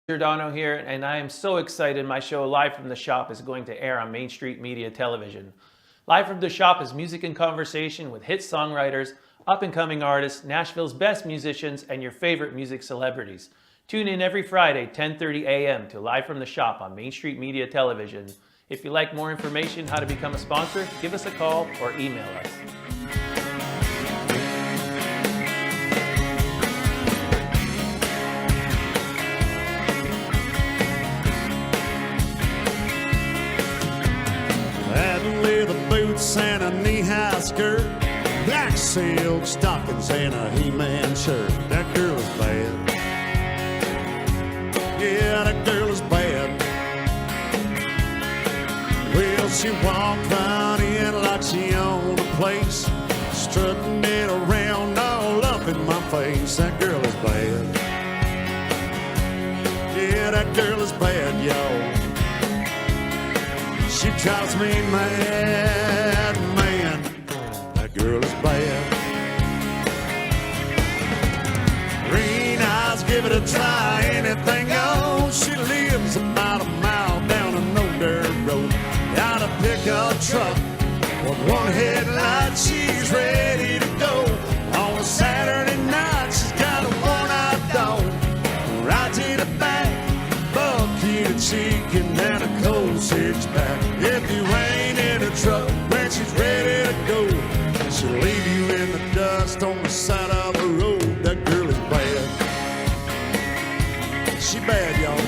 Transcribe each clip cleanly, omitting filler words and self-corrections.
Giordano here, and I am so excited. My show Live from the Shop is going to air on Main Street Media Television. Live from the Shop is music and conversation with hit songwriters, up-and-coming artists, Nashville's best musicians, and your favorite music celebrities. Tune in every Friday, 10:30 a.m. to Live from the Shop on Main Street Media Television. If you'd like more information how to become a sponsor, give us a call or email us. Leather boots and a knee-high skirt, black silk stockings and a He-Man shirt. That girl is bad. Yeah, that girl is bad. Well, she walked right in like she owned a place, strutting it around all up in my face. That girl is bad. Yeah, that girl is bad, y'all. She drives me mad, man. That girl is bad. Green eyes, give it a try, anything goes. She lives about a mile down a no-dirt road. Got a pickup truck with one headlight. She's ready to go. On a Saturday night, she's got a one-eyed dog. Rides in the back, bucket chicken and a cold six-pack. If you ain't in a truck when she's ready to go, she'll leave you in the dust on the side of the road. That girl is bad. She bad, y'all.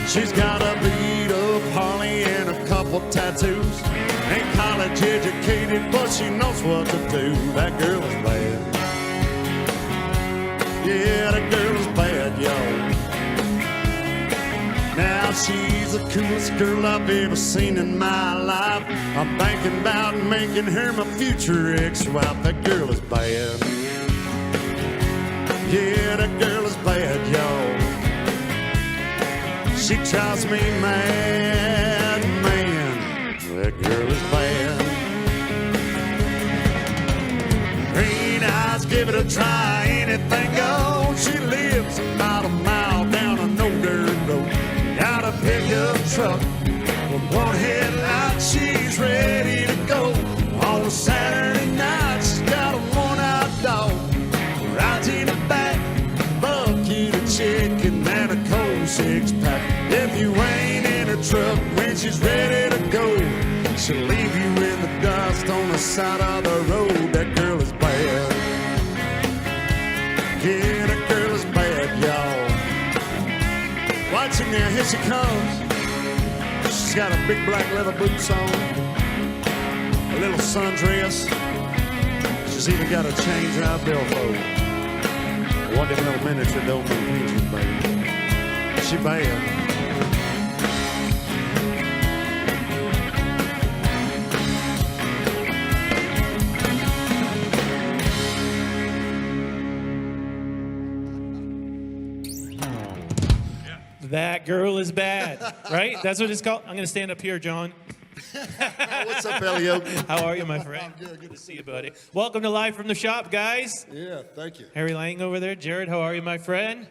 She's got a beat up Harley and a couple tattoos. Ain't college educated, but she knows what to do. That girl is bad. Yeah, that girl is bad, y'all. Now she's the coolest girl I've ever seen in my life. I'm thinking about making her my future ex-wife. That girl is bad. Yeah, that girl is bad, y'all. She drives me mad, man. That girl is bad. Green eyes, give it a try, anything goes. She lives about a mile down a no-dirt road. Got a pickup truck with one headlight. She's ready to go. On a Saturday night, she's got a one-eyed dog. Rides in the back, bucket of chicken and a cold six-pack. If you ain't in a truck when she's ready to go, she'll leave you in the dust on the side of the road. That girl is bad. Yeah, that girl is bad, y'all. Watching there, here she comes. She's got a big black leather boots on, a little sundress. She's even got a change out billfold. What them little miniature don't mean peaches, baby. She bad. That girl is bad, right? That's what it's called. I'm going to stand up here, John. What's up, Elio? How are you, my friend? I'm good. Good to see you, buddy. Welcome to Live from the Shop, guys. Yeah, thank you. Harry Lang over there. Jared, how are you, my friend?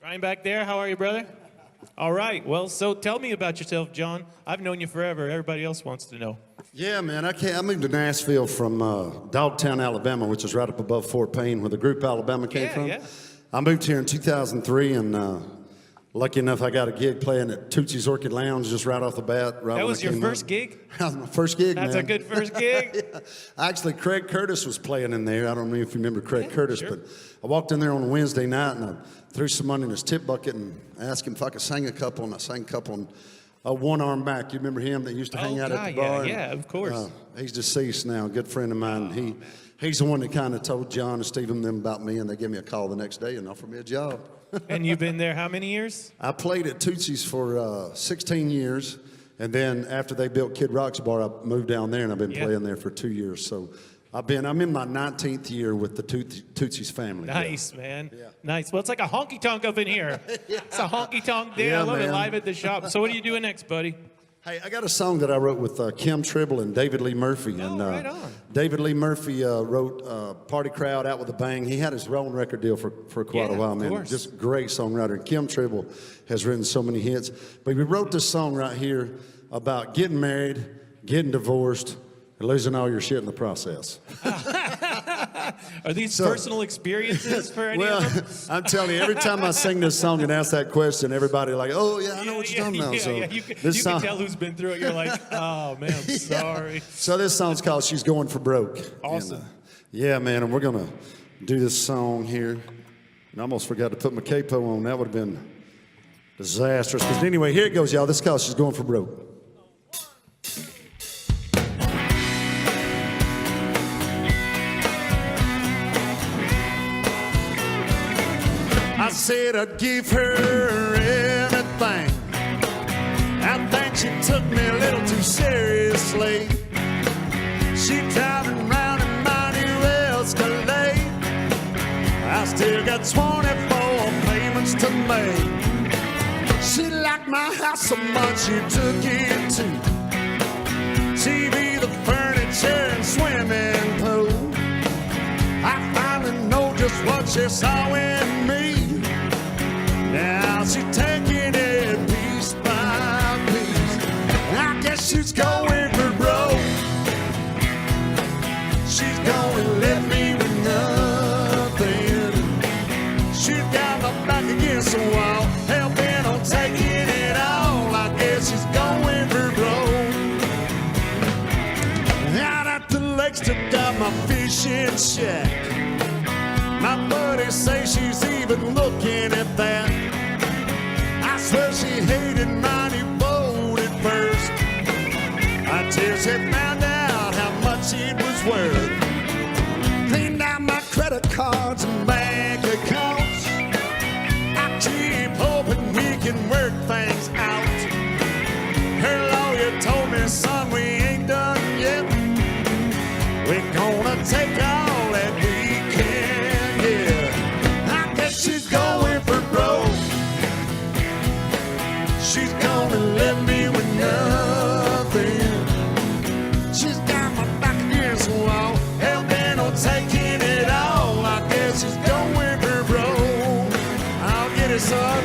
Ryan back there, how are you, brother? All right. Well, so tell me about yourself, John. I've known you forever. Everybody else wants to know. Yeah, man, I moved to Nashville from Dogtown, Alabama, which is right up above Fort Payne, where the group Alabama came from. Yeah. I moved here in 2003, and lucky enough, I got a gig playing at Tootsie's Orchid Lounge just right off the bat. Right That when was I your came first up. gig? That was my first gig, That's man. a good first gig. Yeah. Actually, Craig Curtis was playing in there. I don't know if you remember Craig Curtis, sure. but I walked in there on a Wednesday night, and I threw some money in his tip bucket and asked him if I could sing a couple, and I sang a couple. And One Arm Back, you remember him that used to hang out at the bar? Yeah, of course. He's deceased now, a good friend of mine. He's the one that kind of told John and Steve and them about me, and they gave me a call the next day and offered me a job. And you've been there how many years? I played at Tootsie's for 16 years, And then after they built Kid Rock's bar, I moved down there, and I've been Yeah. playing there for 2 years. So I'm in my 19th year with the Tootsie's family. Nice, man. Nice. Well, it's like a honky tonk up in here. It's a honky tonk day. Yeah, I love it, man. live at the shop. So what are you doing next, buddy? Hey, I got a song that I wrote with Kim Tribble and David Lee Murphy. And right on. David Lee Murphy wrote Party Crowd Out with a Bang. He had his own record deal for quite Yeah, a while, of man. course. Just great songwriter. And Kim Tribble has written so many hits. But we wrote this song right here about getting married, getting divorced, and losing all your shit in the process. Are these personal experiences for any Well, of them? I'm telling you, every time I sing this song and ask that question, everybody like, oh, yeah, I know what you're talking about. So You this can song, tell who's been through it. You're like, oh, man, I'm sorry. So this song's called She's Going for Broke. Awesome. And, yeah, man, and we're going to do this song here. And I almost forgot to put my capo on. That would have been disastrous. But anyway, here it goes, y'all. This is called She's Going for Broke. I said I'd give her everything. I think she took me a little too seriously. She driving round in my new Escalade. I still got 24 payments to make. She liked my house so much she took it to TV, the furniture, and swimming pool. I finally know just what she saw in me. Now she's taking it piece by piece. I guess she's going for broke. She's gonna let me with nothing. She's got my back against the wall, hell bent on taking it all. I guess she's going for broke. Out at the lake, still got my fishing shack. My buddies say she's even looking at that. I swear she hated my new boat at first, until she found out how much it was worth. Cleaned out my credit cards and bank accounts. I keep hoping we can work things out. Her lawyer told me, son, we ain't done yet. We're gonna take all that we can, yeah. I guess she's going for broke. She's gonna let me with nothing. She's got my back against the wall, hell bent on taking it all. I guess she's going for broke. I'll get it, son.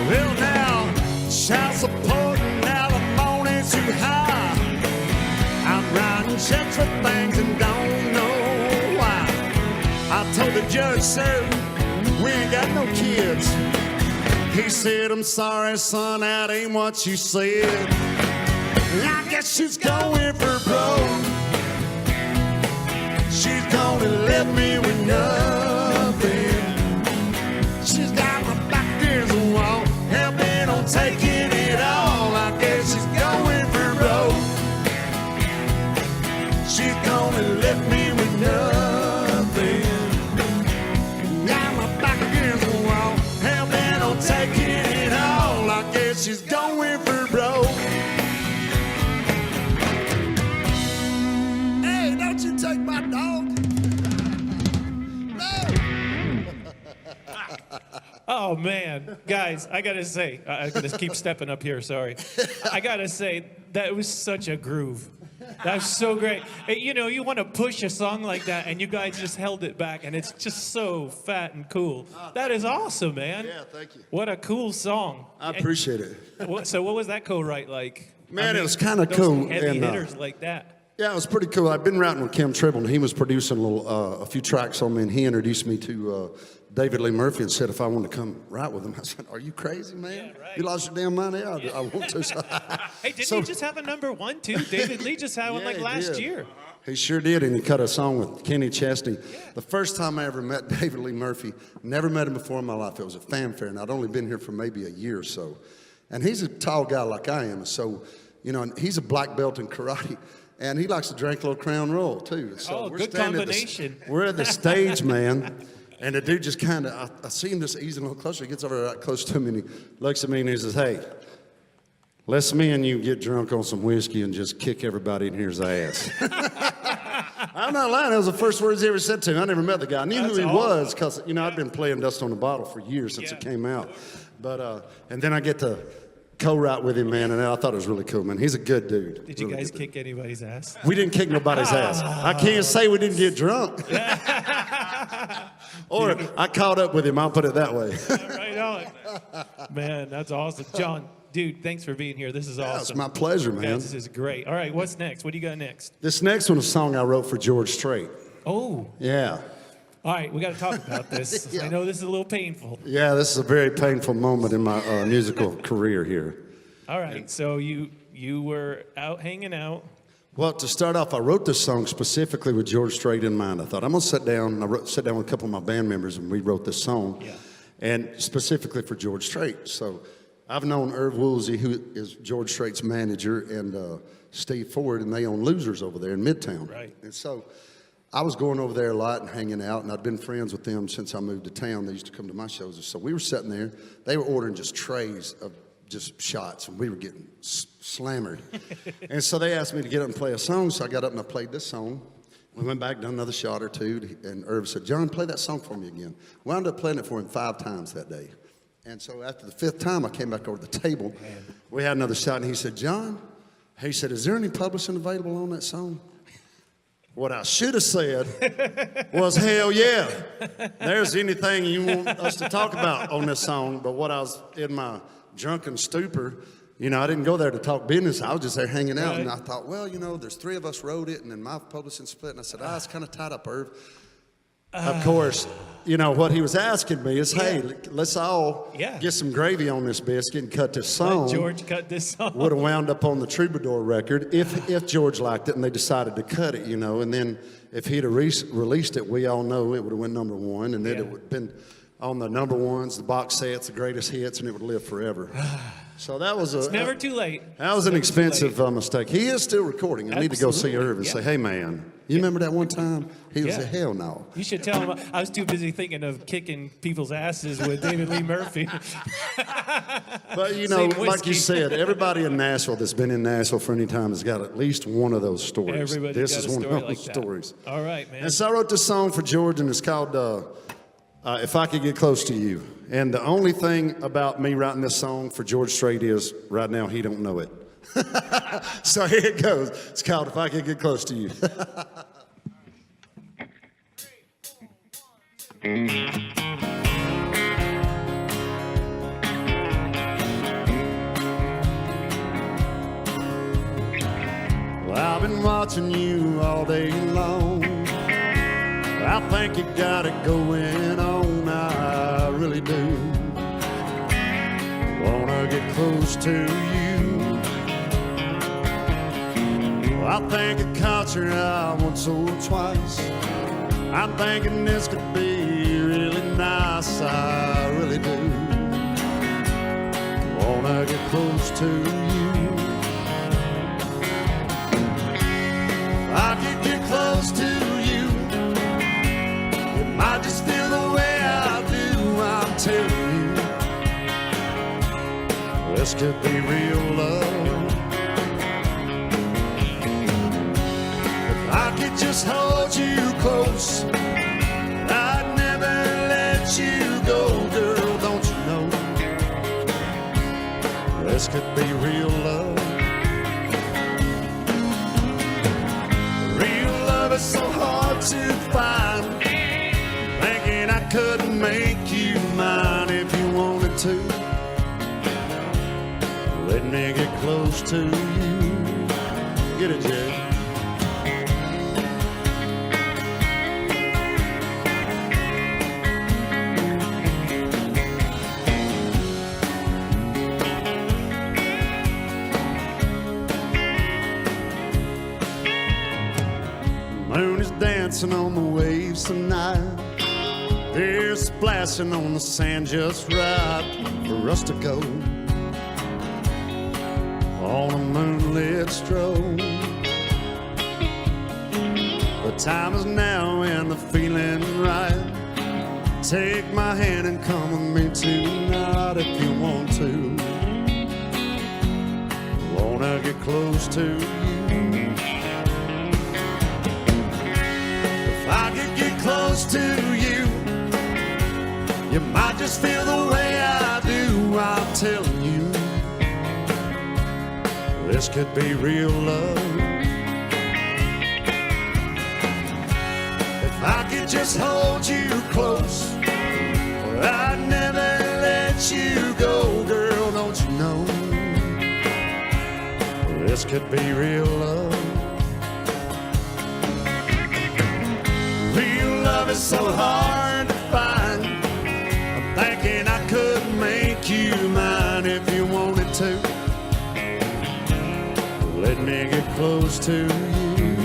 Well now, child support and alimony too high. I'm writing checks for things and don't know why. I told the judge, sir, we ain't got no kids. He said, I'm sorry, son, that ain't what you said. I guess she's going for broke. She's gonna let me with nothing. She's got my back against the wall, hell bent on taking it all. I guess she's going for broke. She's gonna let me with nothing. Got my back against the wall, hell bent on taking it all. I guess she's going for broke. Hey, don't you take my dog. No. Oh, man. Guys, I got to say, I got to keep stepping up here, sorry. I got to say, that was such a groove. That was so great. Hey, you know, you want to push a song like that, and you guys just held it back, and it's just so fat and cool. That is awesome, man. Yeah, thank you. What a cool song. I appreciate it. So what was that co-write like? Man, it was kinda those cool, Heavy and, hitters like that. Yeah, it was pretty cool. I've been writing with Kim Tribble, and he was producing a few tracks on me, and he introduced me to David Lee Murphy and said if I wanted to come write with him. I said, are you crazy, man? Yeah, right. You lost your damn mind? Yeah, I want to. So, Hey, didn't so- he just have a #1 too? David Lee just had one Yeah, like he last did. year. He sure did, and he cut a song with Kenny Chesney. The first time I ever met David Lee Murphy, never met him before in my life. It was a fanfare, and I'd only been here for maybe a year or so. And he's a tall guy like I am, so, you know, and he's a black belt in karate. And he likes to drink a little Crown Royal, too. So Oh, we're good standing combination. we're at the stage, man. And the dude just kind of, I see him just easing a little closer. He gets over right close to me and he looks at me and he says, hey, let's me and you get drunk on some whiskey and just kick everybody in here's ass. I'm not lying. That was the first words he ever said to me. I never met the guy. I knew That's who he awesome. was because, you know, I'd been playing Dust on the Bottle for years since Yeah. it came out. But, and then I get to co-write with him, man, and I thought it was really cool, man. He's a good dude. Did you Really guys good dude. kick anybody's ass? We didn't kick nobody's ass. I can't say we didn't get drunk. Or I caught up with him. I'll put it that way. Right on. Man, that's awesome. John, dude, thanks for being here. This is It's awesome. my pleasure, man. This is great. All right, what's next? What do you got next? This next one is a song I wrote for George Strait. Oh, Yeah. all right, we got to talk about this. Yeah. I know this is a little painful. Yeah, this is a very painful moment in my musical career here. All right, so you were out hanging out. Well, to start off, I wrote this song specifically with George Strait in mind. I thought, I'm going to sit down. Sat down with a couple of my band members, and we wrote this song, Yeah. and specifically for George Strait. So I've known Irv Woolsey, who is George Strait's manager, and Steve Ford, and they own Losers over there in Midtown. Right. And so I was going over there a lot and hanging out, and I'd been friends with them since I moved to town. They used to come to my shows. So we were sitting there. They were ordering just trays of just shots, and we were getting slammered. And so they asked me to get up and play a song, so I got up and I played this song. We went back, done another shot or two, and Irv said, John, play that song for me again. Wound up playing it for him 5 times that day. And so after the 5th time, I came back over to the table. We had another shot, and he said, John, he said, is there any publishing available on that song? What I should have said was, hell yeah, there's anything you want us to talk about on this song. But what I was in my drunken stupor, you know, I didn't go there to talk business. I was just there hanging out. And I thought, well, you know, there's 3 of us wrote it, and then my publishing split. And I said, it's kind of tied up, Irv. Of course, you know, what he was asking me is, hey, let's all get some gravy on this biscuit and cut this song. Let George cut this song. Would have wound up on the Troubadour record if George liked it and they decided to cut it, you know. And then if he'd have released it, we all know it would have went #1, and then it would have been on the #1s, the box sets, the greatest hits, and it would live forever. So that was It's never too late. that was an expensive mistake. He is still recording. I need to go see Absolutely. Irv and say, hey, man, you remember that one time? He was Yeah. a hell no. You should tell him I was too busy thinking of kicking people's asses with David Lee Murphy. But, you know, Same like whiskey. you said, everybody in Nashville that's been in Nashville for any time has got at least one of those stories. Everybody's This got is a one story of like those that. stories. All right, man. And so I wrote this song for George, and it's called If I Could Get Close to You. And the only thing about me writing this song for George Strait is right now he don't know it. So here it goes. It's called If I Could Get Close to You. Well, I've been watching you all day long. I think you got it going on, I really do. Wanna get close to you. I think I caught your eye once or twice. I'm thinking this could be really nice, I really do. Wanna get close to you. I could get close to you. It might just feel the way I do, I'm telling you. This could be real love. If I could just hold you close, I'd never let you go, girl, don't you know? This could be real love. Real love is so hard to find. Thinking I could make you mine if you wanted to. Let me get close to you. Get it, Jay. Moon is dancing on the waves tonight. They're splashing on the sand just right for us to go on a moonlit stroll. The time is now and the feeling right. Take my hand and come with me tonight if you want to. Wanna get close to you. If I could get close to you, you might just feel the way I do. I'm telling you, this could be real love. If I could just hold you close, I'd never let you go, girl, don't you know? This could be real love. Real love is so hard to find. I'm thinking I could make you mine if you wanted to. Let me get close to you.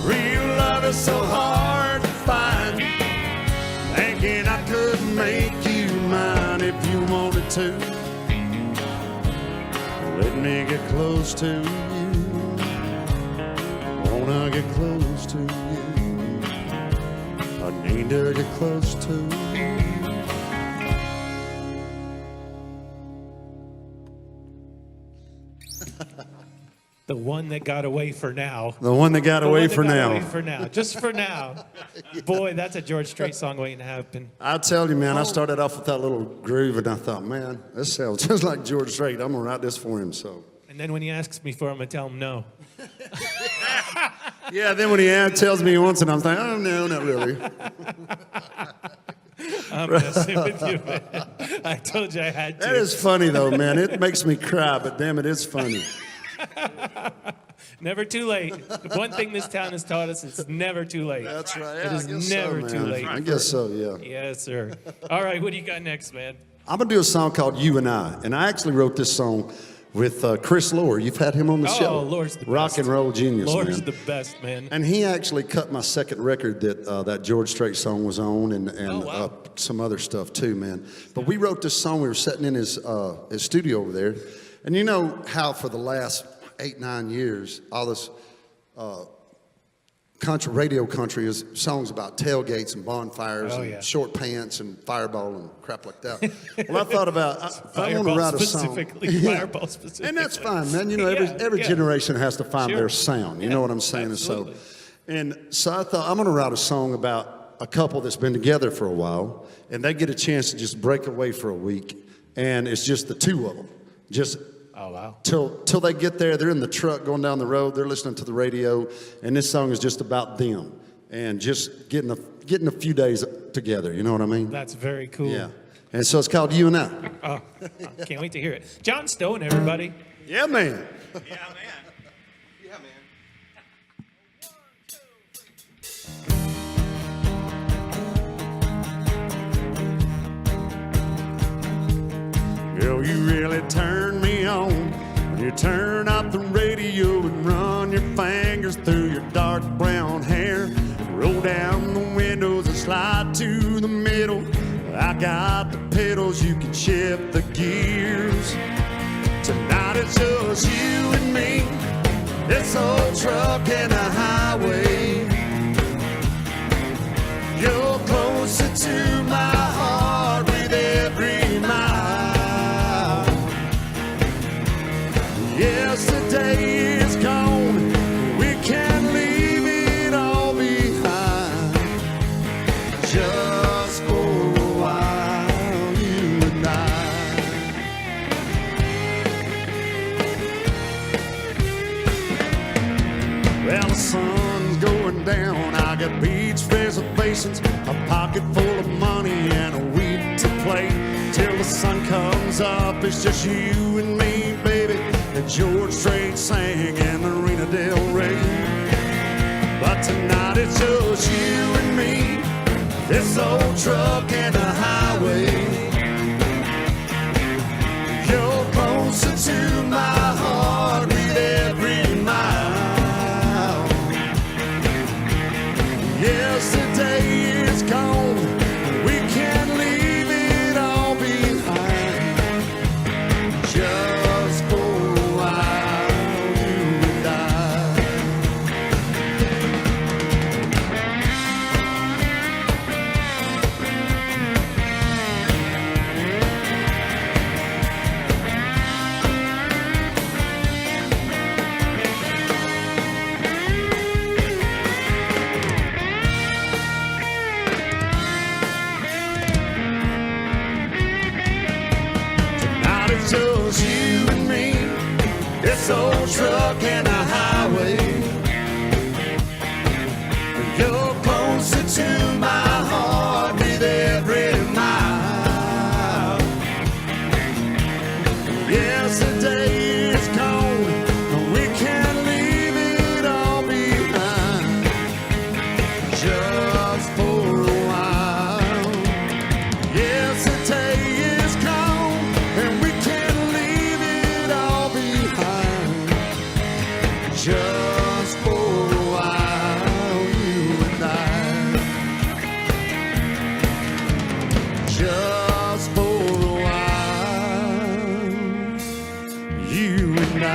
Real love is so hard to find. Thinking I could make you mine if you wanted to. Let me get close to you. Wanna get close to you. I need to get close to you. The one that got away for now. The one that got The away one that for got now. away for now. Just for now. Boy, that's a George Strait song waiting to happen. I tell you, man, I started off with that little groove, and I thought, man, this sounds just like George Strait. I'm gonna write this for him. So, And then when he asks me for it, I'm going to tell him no. yeah. Then when he tells me he wants it, I'm like, oh no, not really. I'm messing with you, man. I told you I had to. That is funny, though, man. It makes me cry, but damn, it is funny. Never too late. The one thing this town has taught us is never too late. That's right. It Yeah, is I guess never so, too man. late. I guess so. Yeah. Yes, sir. All right, what do you got next, man? I'm gonna do a song called "You and I," and I actually wrote this song with Chris Lohr. You've had him on the show. Oh, Lohr's the Rock best. and roll genius, Lohr's man. the best, man. And he actually cut my second record that George Strait song was on, and Oh, wow. some other stuff too, man. But we wrote this song. We were sitting in his studio over there, and you know how for the last 8-9 years, all this radio country is songs about tailgates and bonfires Oh, and yeah. short pants and fireball and crap like that. Well, I thought about I want to Fireball write a song. specifically. Yeah. Fireball specifically. And that's fine, man. You know, Yeah, every yeah. generation has to find Sure. their sound. You know what I'm saying? Absolutely. And so I thought I'm going to write a song about a couple that's been together for a while, and they get a chance to just break away for a week, and it's just the two of them, just Oh, wow. till they get there. They're in the truck going down the road. They're listening to the radio, and this song is just about them and just getting a few days together. You know what I mean? That's very cool. Yeah. And so it's called "You and I." Oh, can't wait to hear it. John Stone, everybody. Yeah, man. Girl, you really turn me on when you turn up the radio and run your fingers through your dark brown hair. Roll down the windows and slide to the middle. I got the pedals, you can shift the gears. Tonight it's just you and me, this old truck and a highway. You're closer to my heart with every mile. Yesterday is gone, we can leave it all behind. Just for a while, you and I. Well, the sun's going down, I got beach reservations, a pocket full of money and a week to play. Till the sun comes up, it's just you and me, baby. And George Strait sang in Marina del Rey. But tonight it's just you and me, this old truck and a highway. You're closer to my heart with every mile. Yesterday is gone, we can leave it all behind. Just for a while, you and I. this old truck and a highway. You're closer to my heart with every mile. Yesterday is gone, we can't leave it all behind. Just for a while. Yesterday is gone, and we can't leave it all behind. Just for a while, you and I. Just for a while, you and I.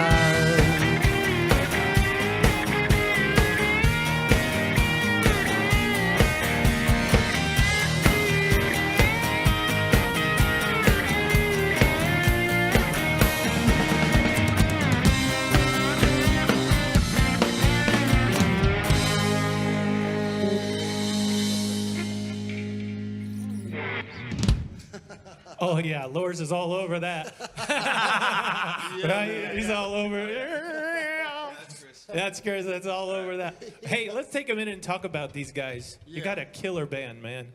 Oh yeah, Lors is all over that. Right? He's all over. That's Chris. That's all over that. Hey, let's take a minute and talk about these guys. You got a killer band, man.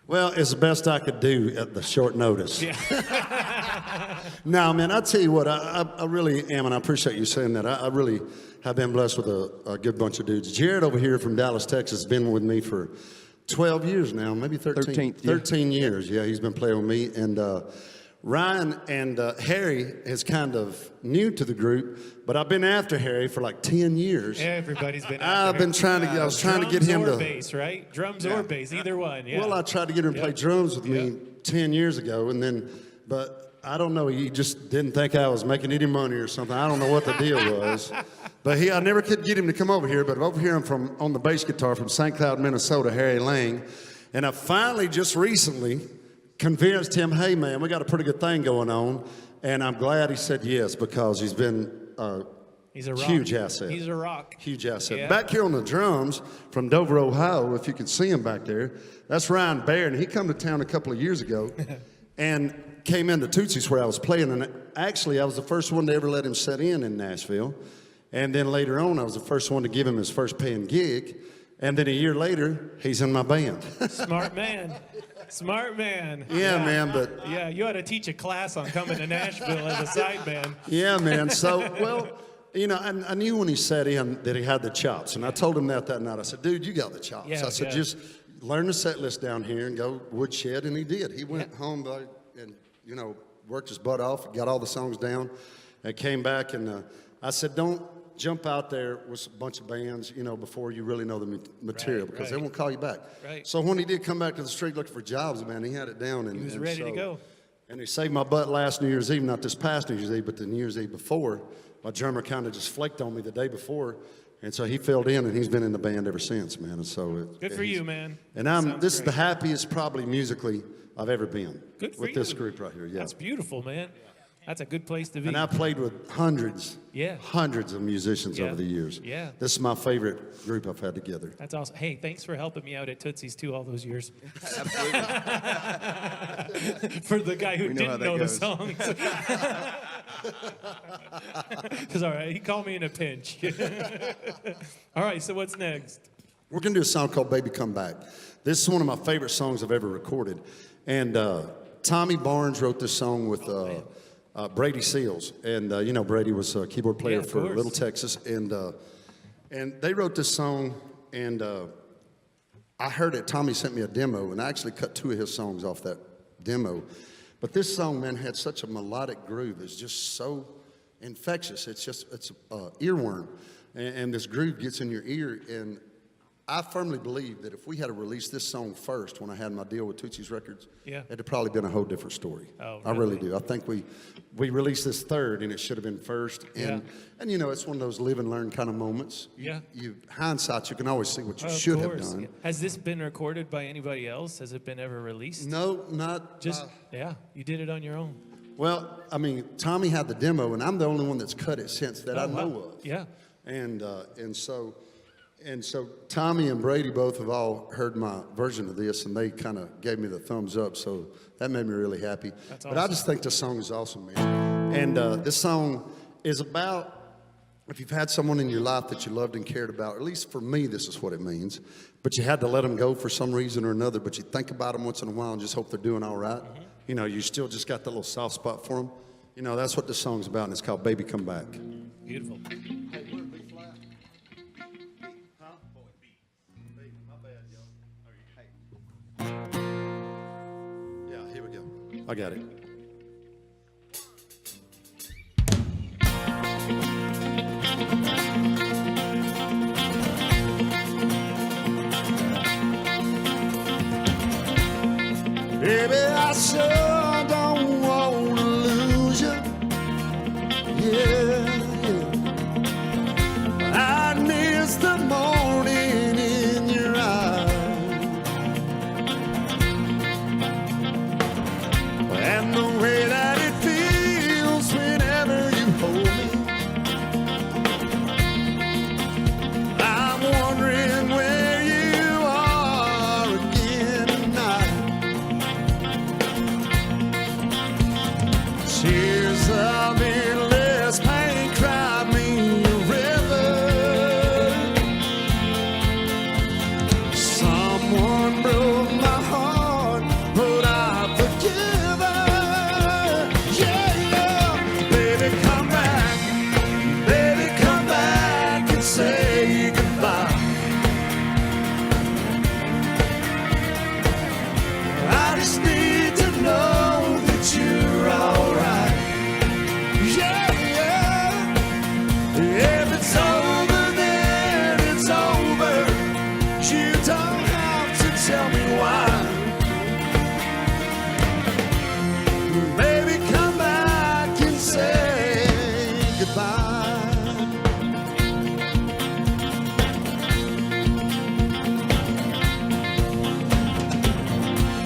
Well, it's the best I could do at the short notice. Yeah. No, man, I tell you what, I really am, and I appreciate you saying that. I really have been blessed with a good bunch of dudes. Jared over here from Dallas, Texas, has been with me for 12 years now, maybe 13. 13 years, yeah, he's been playing with me. And Ryan and Harry is kind of new to the group, but I've been after Harry for like 10 years. Everybody's been. I've been trying to. I was trying to get him Drums to. or bass, right? Drums or bass, either one. Yeah. Well, I tried to get him to play drums with me 10 years ago, and then, but I don't know. He just didn't think I was making any money or something. I don't know what the deal was, but I never could get him to come over here. But over here, I'm from on the bass guitar from St. Cloud, Minnesota, Harry Lang, and I finally just recently convinced him, hey man, we got a pretty good thing going on, and I'm glad he said yes because he's been He's a rock. huge asset. He's a rock. Huge asset. Yeah. Back here on the drums from Dover, Ohio, if you can see him back there, that's Ryan Baird, and he come to town a couple of years ago and came into Tootsie's where I was playing, and actually I was the first one to ever let him set in Nashville, and then later on I was the first one to give him his first paying gig, and then a year later he's in my band. Smart man. Smart man. Yeah, man, but Yeah, you ought to teach a class on coming to Nashville as a side band. yeah, man. So, well, you know, I knew when he sat in that he had the chops, and I told him that night. I said, dude, you got the chops. Yeah, I said, yeah. just learn the set list down here and go woodshed, and he did. He went home and, you know, worked his butt off, got all the songs down, and came back, and I said, don't jump out there with a bunch of bands, you know, before you really know the material, because they right. won't call you back. Right. So when he did come back to the street looking for jobs, man, he had it down. And, He was and ready to so- go. And he saved my butt last New Year's Eve, not this past New Year's Eve, but the New Year's Eve before. My drummer kind of just flaked on me the day before, and so he filled in, and he's been in the band ever since, man. And so Good for you, man. And Sounds this is the great. happiest, probably musically, I've ever been Good for with this you. group right here. Yeah. That's beautiful, man. That's a good place to be. And I played with hundreds of musicians Yeah. over the years. Yeah. This is my favorite group I've had together. That's awesome. Hey, thanks for helping me out at Tootsie's too all those years. Absolutely. For the guy who We know how didn't that know the goes. songs. It's all right. He called me in a pinch. All right, so what's next? We're going to do a song called Baby Come Back. This is one of my favorite songs I've ever recorded. And Tommy Barnes wrote this song with Brady Seals. And, you know, Brady was a keyboard player Yeah, of for course. Little Texas. And they wrote this song, and I heard it. Tommy sent me a demo, and I actually cut 2 of his songs off that demo. But this song, man, had such a melodic groove. It's just so infectious. It's earworm. And this groove gets in your ear. And I firmly believe that if we had to release this song first when I had my deal with Tootsie's Records, Yeah. it'd have probably been a whole different story. Oh, I really really? do. I think we released this third, and it should have been first. And you know, it's one of those live and learn kind of moments. Yeah. You hindsight, you can always see what you Of should have course. done. Has this been recorded by anybody else? Has it been ever released? No, not Just yeah, you did it on your own. well, I mean, Tommy had the demo, and I'm the only one that's cut it since that I Oh, know wow. of. Yeah. And so Tommy and Brady both have all heard my version of this, and they kind of gave me the thumbs up. So that made me really happy. That's But I awesome. just think this song is awesome, man. And this song is about if you've had someone in your life that you loved and cared about, at least for me, this is what it means, but you had to let them go for some reason or another, but you think about them once in a while and just hope they're doing all right. You know, you still just got that little soft spot for them. You know, that's what this song's about, and it's called Baby Come Back. Beautiful. Yeah, here we go. I got it. Baby, I sure don't want to lose you. Yeah, yeah. I miss the morning in your eyes and the way that it feels whenever you hold me. I'm wondering where you are again tonight. Tears of endless pain cry me a river. Someone broke my heart, but I forgive her. Yeah, yeah. Baby, come back. Baby, come back and say goodbye. I just need to know that you're alright. Yeah, yeah. If it's over, then it's over. You don't have to tell me why. Baby, come back and say goodbye.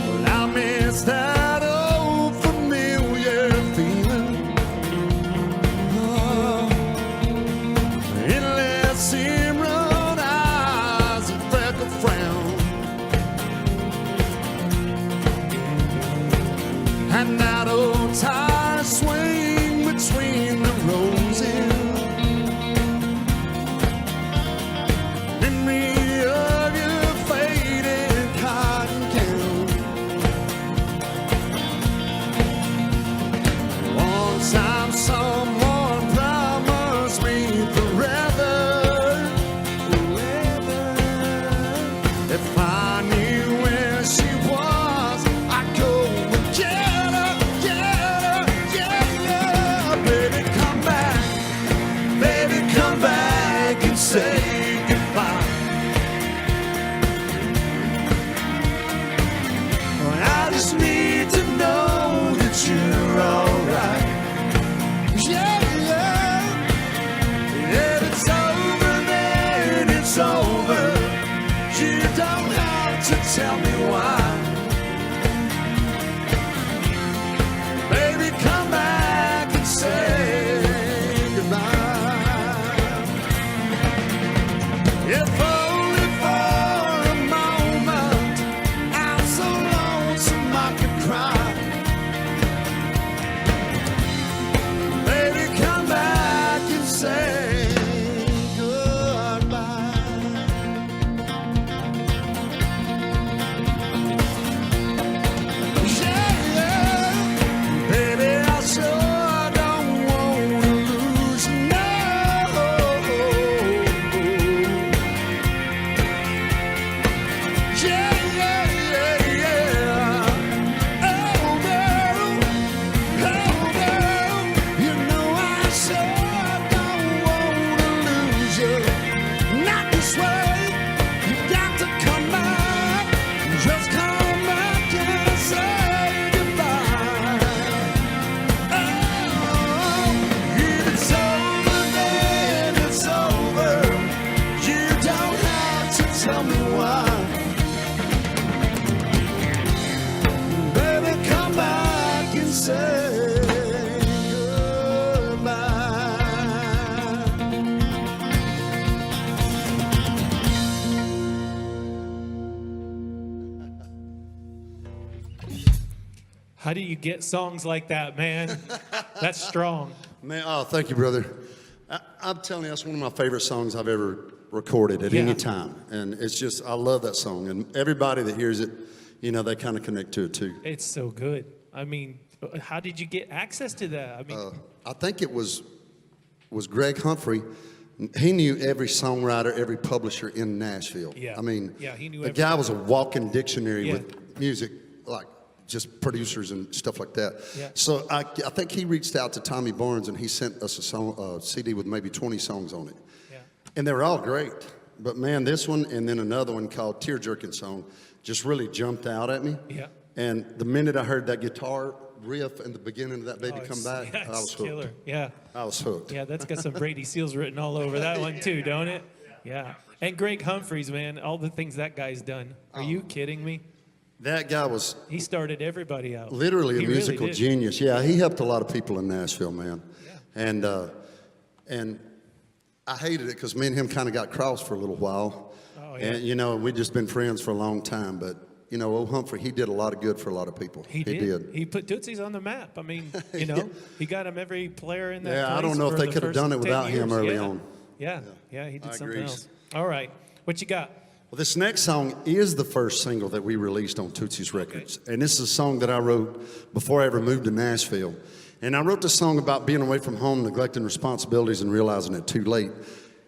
Well, I miss that old familiar feeling. Oh, endless emerald eyes and freckled frown, and that old tire swing between the roses. Memory of your faded cotton gown. One time someone promised me forever, forever. If I knew where she was, I'd go and get her, yeah, yeah. Baby, come back. Baby, come back and say goodbye. I just need to know that you're alright. Yeah, yeah. If it's over, then it's over. You don't have to tell me why. Baby, come back and say goodbye. If only for a moment, I'm so lonesome I could cry. Baby, come back and say goodbye. Yeah, yeah. Baby, I sure don't want to lose you. No. Yeah, yeah, yeah, yeah. Oh, girl, you know I sure don't want to lose you. Not this way. You got to come back. Just come back and say goodbye. Oh, if it's over, then it's over. You don't have to tell me why. Baby, come back and say goodbye. How do you get songs like that, man? That's strong. Man, oh, thank you, brother. I'm telling you, that's one of my favorite songs I've ever recorded at any Yeah. time. And it's just, I love that song. And everybody that hears it, you know, they kind of connect to it too. It's so good. I mean, how did you get access to that? I mean, I think it was Greg Humphrey. He knew every songwriter, every publisher in Nashville. Yeah. I mean, Yeah, he knew the every- guy was a walking dictionary Yeah. with music, like just producers and stuff like that. Yeah. So I think he reached out to Tommy Barnes and he sent us a CD with maybe 20 songs on it. yeah. And they were all great. But man, this one and then another one called Tear Jerking Song just really jumped out at me. Yeah. And the minute I heard that guitar riff in the beginning of that Baby Oh, Come it's- Back, yeah, I was it's hooked. killer. Yeah. I was hooked. Yeah, that's got some Brady Seals written all over that one too, don't it? Yeah. And Greg Humphreys, man, all the things that guy's done. Are you kidding me? That guy was He started everybody out. literally He a really musical did. genius. Yeah, he helped a lot of people in Nashville, man. Yeah. And I hated it because me and him kind of got crossed for a little while. Oh, yeah. And you know, we'd just been friends for a long time. But you know, old Humphrey, he did a lot of good for a lot of people. He did. He put Tootsie's on the map. I mean, you know, he got him every player in that. Yeah, I place don't know if for they the could have first done it 10 without him years. early Yeah. on. Yeah, he did I something agree. else. All right, what you got? Well, this next song is the first single that we released on Tootsie's Records. And this is a song that I wrote before I ever moved to Nashville. And I wrote this song about being away from home, neglecting responsibilities, and realizing it too late.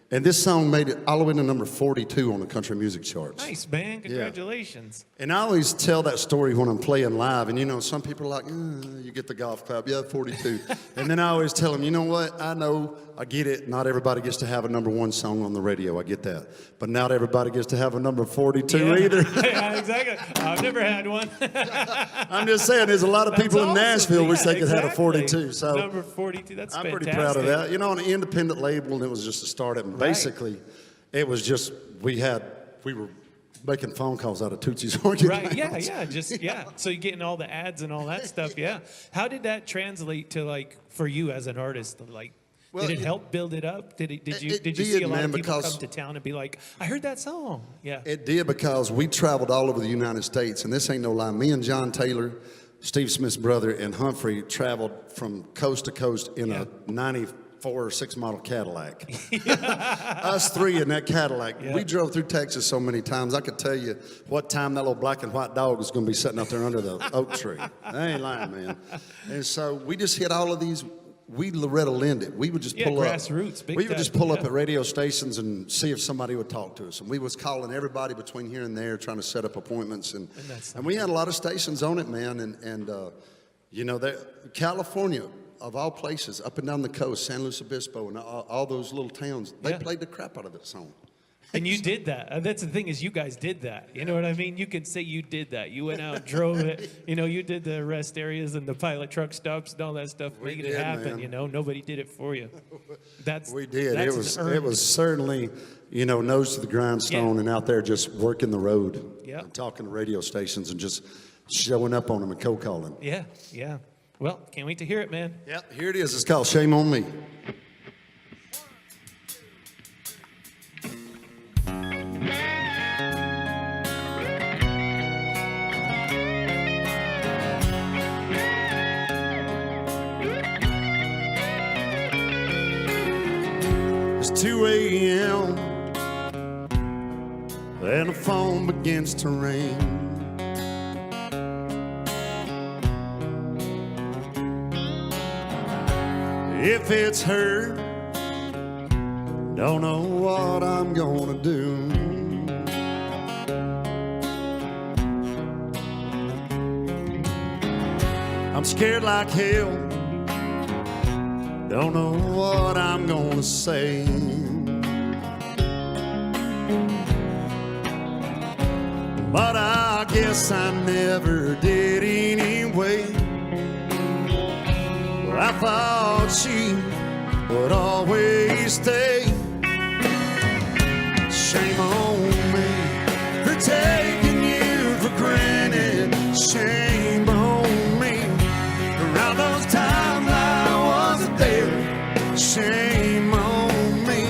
And this song made it all the way to number 42 on the country music charts. Nice, man. Congratulations. And I always tell that story when I'm playing live. And, you know, some people are like, you get the golf clap. Yeah, 42. And then I always tell them, you know what? I know, I get it. Not everybody gets to have a number one song on the radio. I get that. But not everybody gets to have a number 42 Yeah. either. Yeah, exactly. I've never had one. I'm just saying, there's a lot of people in Awesome. Nashville wish Yeah, they could have a exactly. 42. So Number 42. That's I'm fantastic. pretty proud of that. You know, on an independent label, and it was just a startup. And basically, it was just, we were making phone calls out of Tootsie's Orchard. Right. Yeah. So you're getting all the ads and all that stuff. Yeah. How did that translate to like for you as an artist? Like, Well, did it help build it up? Did you did, see a lot man, of people because- come to town and be like, I heard that song? Yeah. It did because we traveled all over the United States, and this ain't no lie. Me and John Taylor, Steve Smith's brother, and Humphrey traveled from coast to coast in a 94 or 6 model Cadillac. Us three in that Cadillac. Yeah. We drove through Texas so many times, I could tell you what time that little black and white dog was going to be sitting out there under the oak tree. I ain't lying, man. And so we just hit all of these. We Loretta Lynned it. We would just Yeah, pull up. grassroots, big We would time, just pull up yeah. at radio stations and see if somebody would talk to us. And we was calling everybody between here and there, trying to set up appointments. And that's we had a lot of stations on it, man. And you know, California, of all places, up and down the coast, San Luis Obispo, and all those little towns, they Yeah. played the crap out of that song. And you did that. That's the thing is you guys did that. You know what I mean? You can say you did that. You went out, drove it. You know, you did the rest areas and the pilot truck stops and all that stuff, We making it did, happen. man. You know, nobody did it for you. We did. That's It was certainly, you know, nose to the grindstone Yeah. and out there just working the road. Yeah. And talking to radio stations and just showing up on them and cold calling. Yeah. Well, can't wait to hear it, man. Yep, here it is. It's called Shame on Me. It's 2 a.m. and the phone begins to ring. If it's her, don't know what I'm gonna do. I'm scared like hell, don't know what I'm gonna say. But I guess I never did anyway. Well, I thought she would always stay. Shame on me for taking you for granted. Shame on me for all those times I wasn't there. Shame on me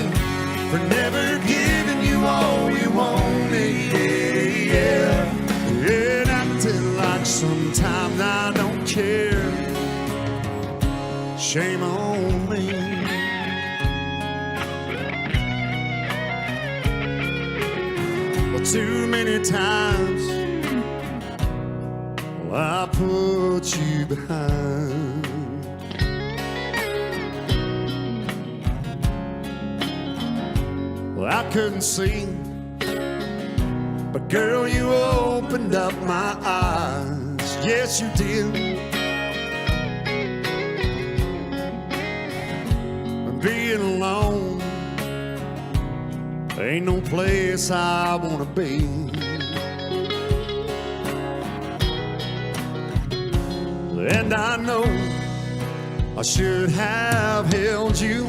for never giving you all you wanted. Yeah. And acting like sometimes I don't care. Shame on me. many times I put you behind. Well, I couldn't see, but girl, you opened up my eyes. Yes, you did. Being alone ain't no place I wanna be. And I know I should have held you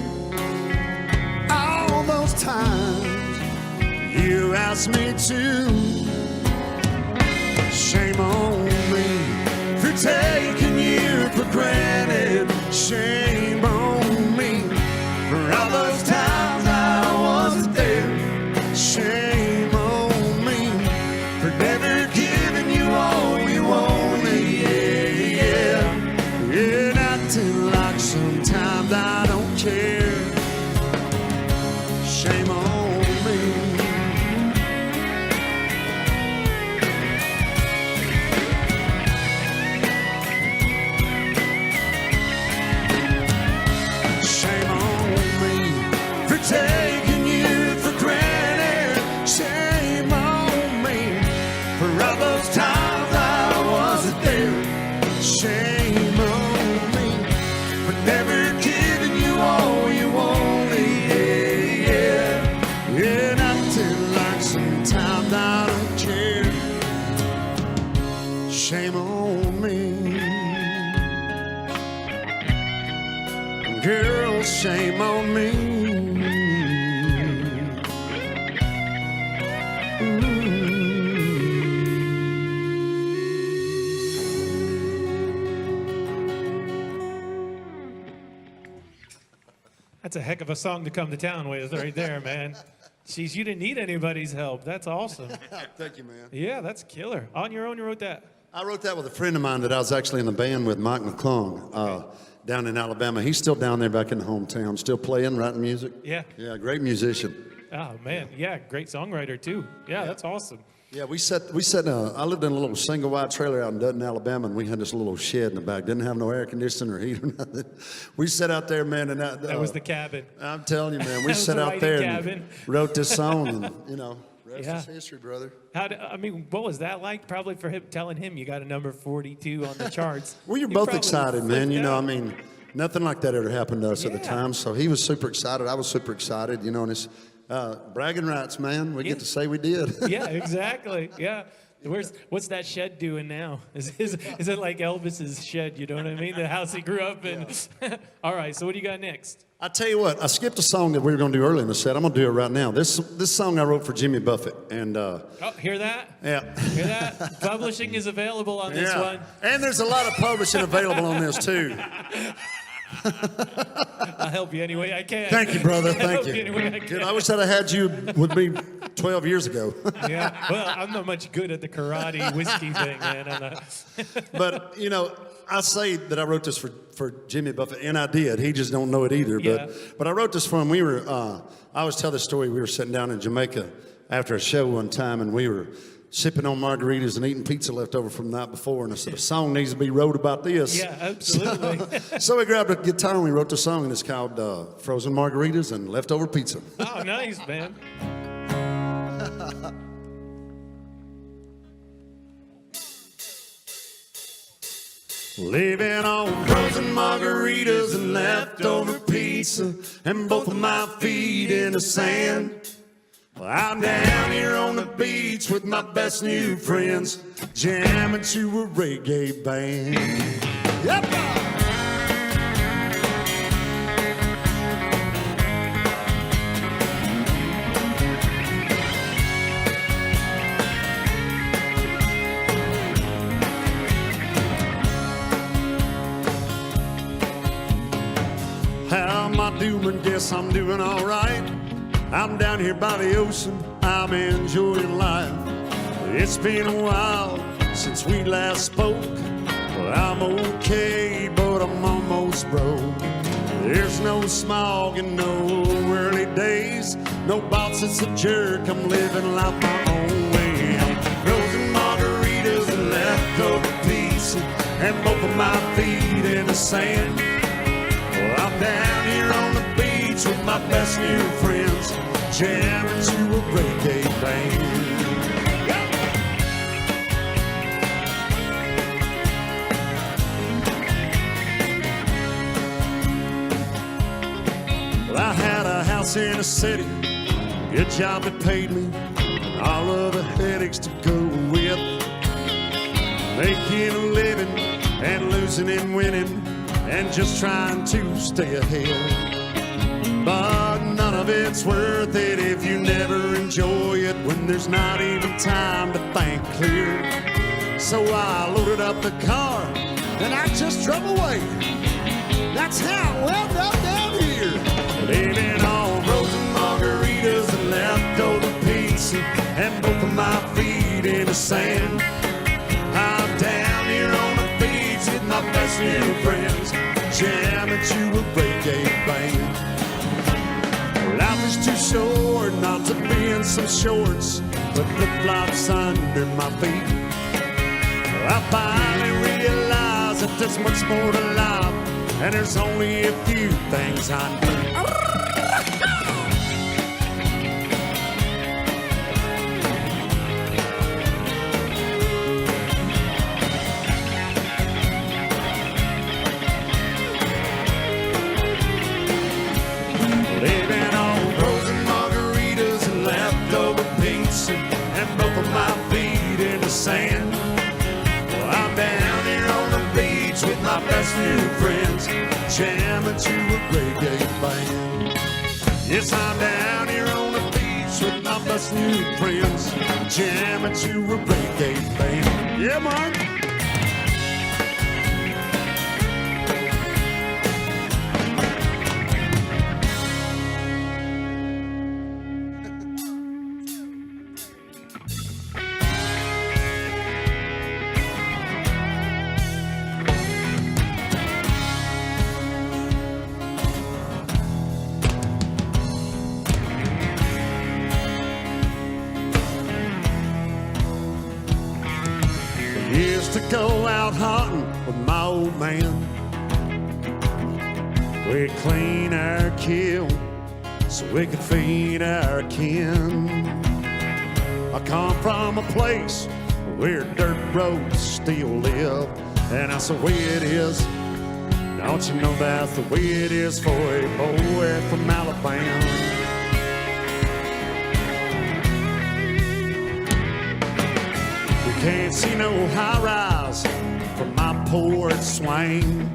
all those times you asked me to. Shame on me for taking you for granted. Shame on me for all those times I wasn't there. Shame on me for never giving you all you wanted. Yeah, and acting like sometimes I don't care. Shame on me. Shame on me for taking you for granted. Shame on me for all those times I wasn't there. Shame on me for never giving you all you wanted. Yeah, and acting like sometimes I don't care. Shame on me. Girl, shame on me. That's a heck of a song to come to town with right there, man. Jeez, you didn't need anybody's help. That's awesome. Thank you, man. Yeah, that's killer. On your own, you wrote that? I wrote that with a friend of mine that I was actually in the band with, Mike McClung, down in Alabama. He's still down there back in the hometown, still playing, writing music. Yeah. Yeah, great musician. Oh, man. Yeah, great songwriter, too. Yeah, that's awesome. Yeah, we set. I lived in a little single wide trailer out in Dutton, Alabama, and we had this little shed in the back. Didn't have no air conditioning or heat or nothing. We sat out there, man, and That was the cabin. I'm telling you, man, we That was sat the out writing there cabin. and wrote this song, and rest Yeah. is history, brother. What was that like? Probably for him, telling him you got a number 42 on the charts. Well, you're You both probably excited, man. flipped You know, out. I mean, nothing like that ever happened to us at the Yeah. time. So he was super excited. I was super excited. You know, and it's bragging rights, man. We Yeah. get to say we did. Yeah, exactly. Yeah. What's that shed doing now? Is it like Elvis's shed? You know what I mean? The house he grew up in. All right. So what do you got next? I tell you what, I skipped a song that we were going to do early in the set. I'm going to do it right now. This song I wrote for Jimmy Buffett, and Oh, hear that? yeah. Hear that? Publishing is available on this one. And there's a lot of publishing available on this too. I'll help you any way I can. Thank you, brother. I'll Thank help you. any way I Dude, can. I wish I'd have had you with me 12 years ago. Yeah. Well, I'm not much good at the karate whiskey thing, man. I'm not. But, you know, I say that I wrote this for Jimmy Buffett, and I did. He just don't know it either. Yeah. But I wrote this for him. I always tell this story. We were sitting down in Jamaica after a show one time, and we were sipping on margaritas and eating pizza left over from the night before. And I said, a song needs to be wrote about this. Yeah, absolutely. So we grabbed a guitar and we wrote the song, and it's called Frozen Margaritas and Leftover Pizza. Oh, nice, man. Living on frozen margaritas and leftover pizza, and both of my feet in the sand. Well, I'm down here on the beach with my best new friends, jamming to a reggae band. Yep. How am I doing? Guess I'm doing all right. I'm down here by the ocean, I'm enjoying life. It's been a while since we last spoke. Well, I'm okay, but I'm almost broke. There's no smog and no early days, no boss that's a jerk. I'm living life my own way. I'm and both of my feet in the sand. Well, I'm down here on the beach with my best new friends, jamming to a reggae band. Well, I had a house in the city, good job that paid me, and all of the headaches to go with. Making a living and losing and winning and just trying to stay ahead. But none of it's worth it if you never enjoy it when there's not even time to think clear. So I loaded up the car and I just drove away. That's how I wound up down here. Living on roses and margaritas and leftover pizza and both of my feet in the sand. I'm down here on the beach with my best new friends, jamming to a reggae band. Life is too short not to be in some shorts, but flip-flops under my feet. I finally realized that there's much more to life, and there's only a few things I need. Living on roses and margaritas and leftover pizza and both of my feet in the sand. Well, I'm down here on the beach with my best new friends, jamming to a reggae band. Yes, I'm down here on the beach with my best new friends, jamming to a reggae band. Yeah, man. Used to go out hunting with my old man. We'd clean our kill so we could feed our kin. I come from a place where dirt roads still live, and that's the way it is. Don't you know that's the way it is for a boy from Alabama? Can't see no high rise from my porch swing.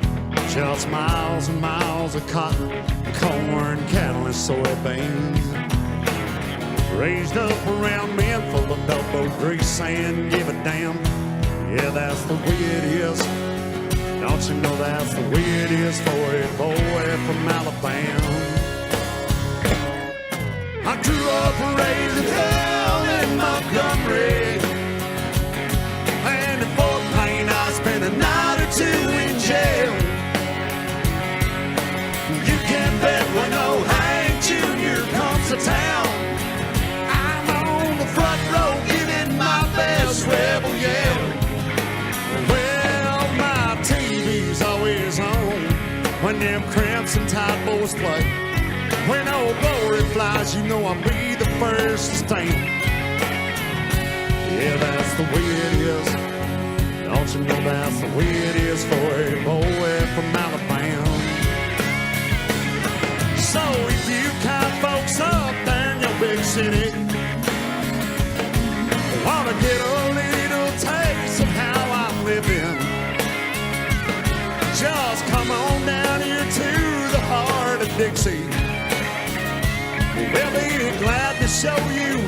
Just miles and miles of cotton, corn, cattle, and soybeans. Raised up around men full of elbow grease, saying, give a damn. Yeah, that's the way it is. Don't you know that's the way it is for a boy from Alabama? I grew up raised hell in Montgomery. And in Fort Payne, I spent a night or two in jail. You can bet when old Hank Jr. comes to town, I'm on the front row giving my best rebel yell. Well, my TV's always on when them Crimson Tide boys play. When old glory flies, you know I'll be the first to stand. Yeah, that's the way it is. Don't you know that's the way it is for a boy from Alabama? So if you kind folks up there in your big city wanna get a little taste of how I'm living, just come on down here to the heart of Dixie. We'll be glad to show you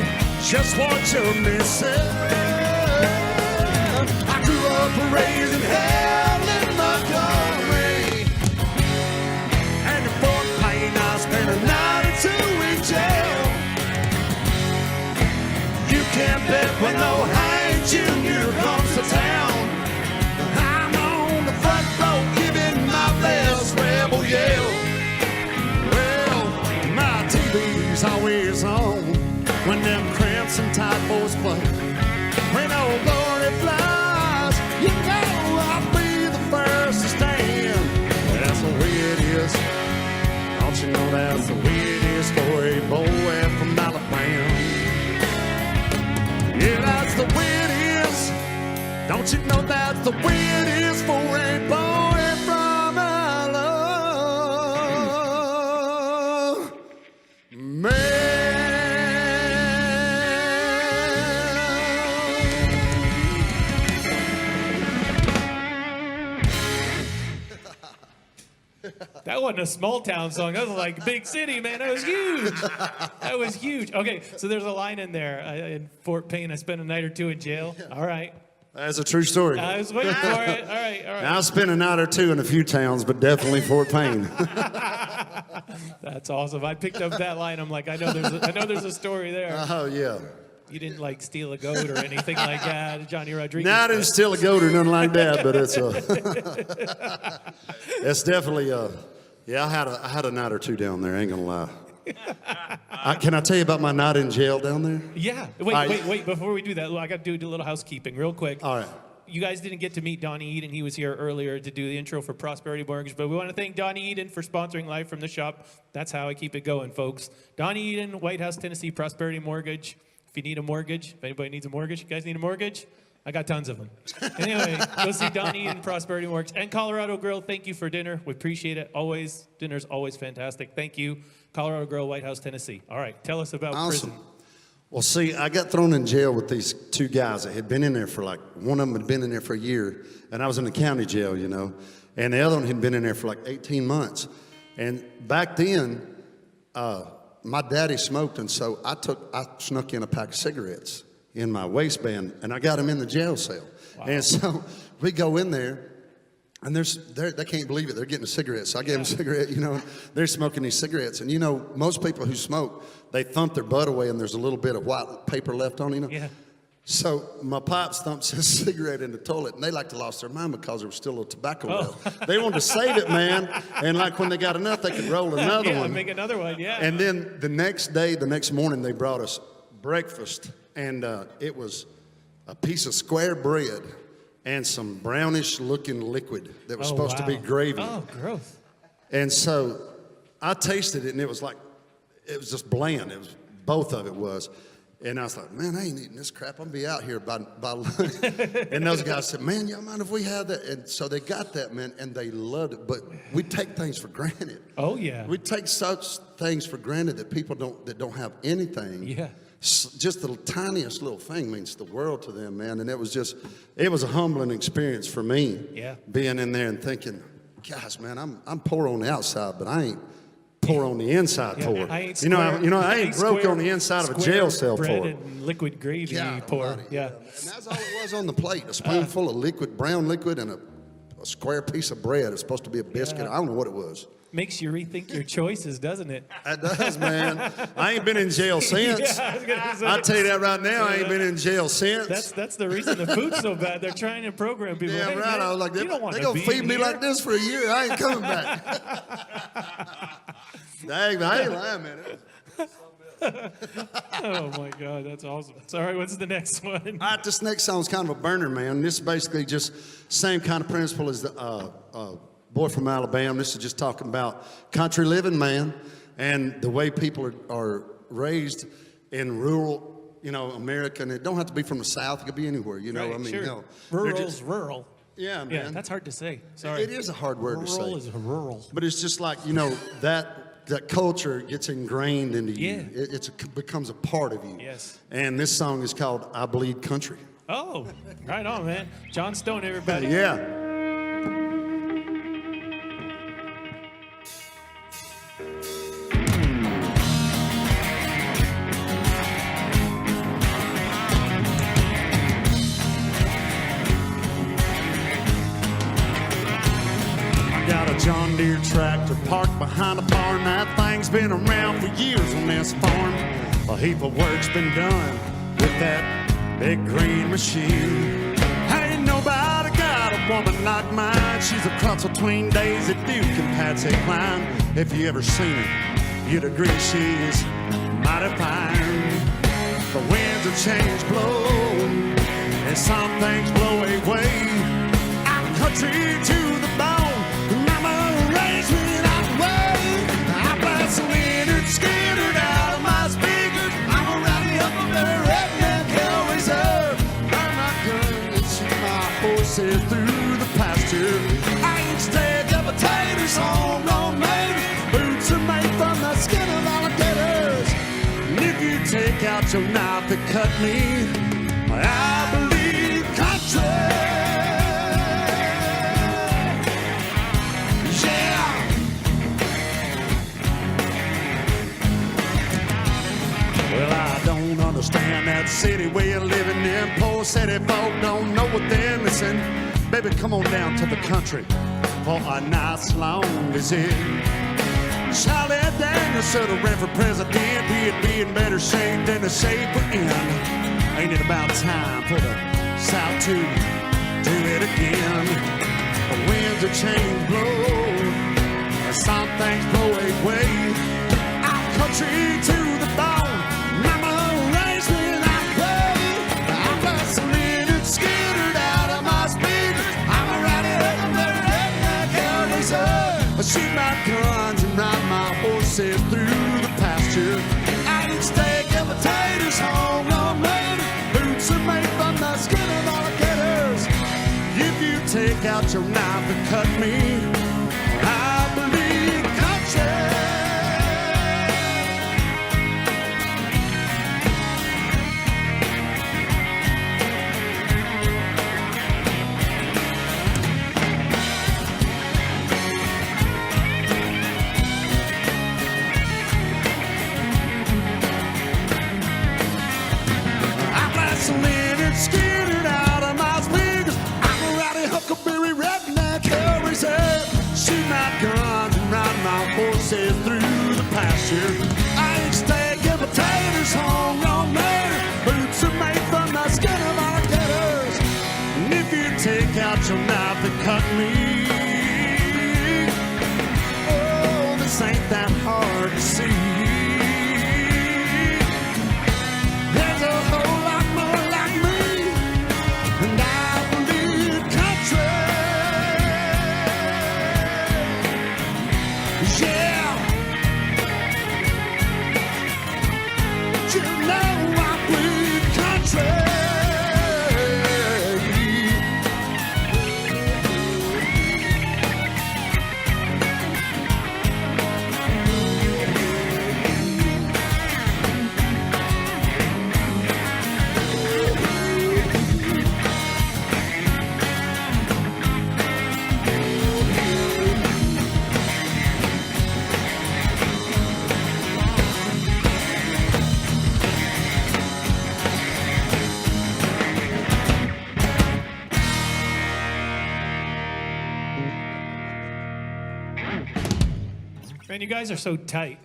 just what you're missing. I grew up raising hell in Montgomery, and in Fort Payne I spent a night or two in jail. You can't bet when old Hank Jr. comes to town, I'm on the front row giving my best rebel yell. Well, my TV's always on when them Crimson Tide boys play. When old glory flies, you know I'll be the Don't you know that's the way it is for a boy from Alabama? That wasn't a small town song. That was like big city, man. That was huge. That was huge. Okay, so there's a line in there. In Fort Payne, I spent a night or two in jail. All right. That's a true story. I was waiting for it. All right, all right. I spent a night or two in a few towns, but definitely Fort Payne. That's awesome. I picked up that line. I'm like, I know there's a story there. Oh, yeah. You didn't like steal a goat or anything like that, Johnny Rodriguez. No, I didn't steal a goat or nothing like that, but it's it's definitely yeah. I had a night or two down there. I ain't gonna lie. Can I tell you about my night in jail down there? Yeah. Wait. Before we do that, I got to do a little housekeeping real quick. All right. You guys didn't get to meet Donnie Eden. He was here earlier to do the intro for Prosperity Mortgage, but we want to thank Donnie Eden for sponsoring Live from the Shop. That's how I keep it going, folks. Donnie Eden, White House, Tennessee, Prosperity Mortgage. If you need a mortgage, if anybody needs a mortgage, you guys need a mortgage? I got tons of them. Anyway, go see Donnie Eden, Prosperity Mortgage. And Colorado Grill, thank you for dinner. We appreciate it. Always. Dinner's always fantastic. Thank you. Colorado Grill, White House, Tennessee. All right, tell us about Awesome. prison. Well, see, I got thrown in jail with these two guys that had been in there for one of them had been in there for a year, and I was in the county jail, you know, and the other one had been in there for 18 months. And back then, my daddy smoked, and so I snuck in a pack of cigarettes in my waistband, and I got him in the jail cell. Wow. And so we go in there, and they can't believe it. They're getting a cigarette. So I gave them a cigarette, you know. They're smoking these cigarettes. And, you know, most people who smoke, they thump their butt away, and there's a little bit of white paper left on, you know. Yeah. So my pops thumps his cigarette in the toilet, and they like to lost their mind because there was still a little tobacco left. They wanted to save it, man. And when they got enough, they could roll another one. Yeah, make another one, yeah. And then the next morning, they brought us breakfast, and it was a piece of square bread and some brownish-looking liquid that was supposed to be gravy. Oh, gross. And so I tasted it, and it was just bland. It was, both of it was. And I was like, man, I ain't eating this crap. I'm going to be out here by lunch. And those guys said, man, y'all mind if we have that? And so they got that, man, and they loved it. But we take things for granted. Oh, yeah. We take such things for granted that people don't have anything. Yeah. Just the tiniest little thing means the world to them, man. And it was a humbling experience for me. Yeah. Being in there and thinking, gosh, man, I'm poor on the outside, but I ain't poor on the inside poor. I ain't I ain't broke on the inside of a jail cell bread poor. And liquid gravy God poor. almighty, Yeah. And that's all it was on the plate. A spoonful of brown liquid, and a square piece of bread. It's supposed to be a biscuit. Yeah. I don't know what it was. Makes you rethink your choices, doesn't it? It does, man. I ain't been in jail since. Yeah, I was gonna say. I'll tell you that right now. I ain't been in jail since. That's the reason the food's so bad. They're trying to program people. Yeah, Hey, right. man, I was like, you they're don't want going to feed me here. like this for a year. I ain't coming back. Dang, I ain't lying, man. Oh my God, that's awesome. Sorry, what's the next one? All right, this next song's kind of a burner, man. This is basically just same kind of principle as the Boy from Alabama. This is just talking about country living, man, and the way people are raised in rural, America. And it don't have to be from the South. It could be anywhere, Right, I mean, sure. hell, Rural's rural. yeah, man. Yeah, that's hard to say. Sorry. It is a hard word to say. Rural is rural. But it's just like, that culture gets ingrained into you. Yeah. It becomes a part of you. Yes. And this song is called I Bleed Country. Oh, right on, man. John Stone, everybody. Yeah. Got a John Deere tractor parked behind a barn. That thing's been around for years on this farm. A heap of work's been done with that big green machine. Ain't nobody got a woman like mine. She's a cross between Daisy Duke and Patsy Cline. If you ever seen her, you'd agree she's mighty fine. The winds of change blow, and some things blow away. Our country to the bone. Mama raised me that way. I blast the Leonard Skinner out of my speaker. I'm around the Huckleberry Redneck Hill Reserve. Burn my gun and shoot my horses through the pasture. I eat steak and potatoes, homegrown made. Boots are made from the skin of alligators. And if you take out your knife to cut me, I believe country. Well, I don't understand that city way of living in. Poor city folk don't know what they're missing. Baby, come on down to the country for a nice long visit. Charlie Daniels should have ran for president. He'd be in better shape than the shape we're in. Ain't it about time for the South to do it again? The winds of change blow, and some things blow away. Our country to the bone. Mama raised me that way. I'm bustling and skittered out of my speakers. I'm a redneck, I shoot my guns and ride my horses through the pasture. I eat steak and potatoes, homegrown made. Boots are made from the skin of alligators. If you take out your knife and cut me, I believe country. Skittered out of my speakers. I'm a rowdy huckleberry redneck hellraiser. Shoot my guns and ride my horses through the pasture. I eat steak and potatoes, homegrown made. Boots are made from the skin of alligators. And if you take out your knife and cut me, oh, this ain't that hard to see. There's a whole lot more like me. And I believe country, yeah. You know I believe country. Man, you guys are so tight.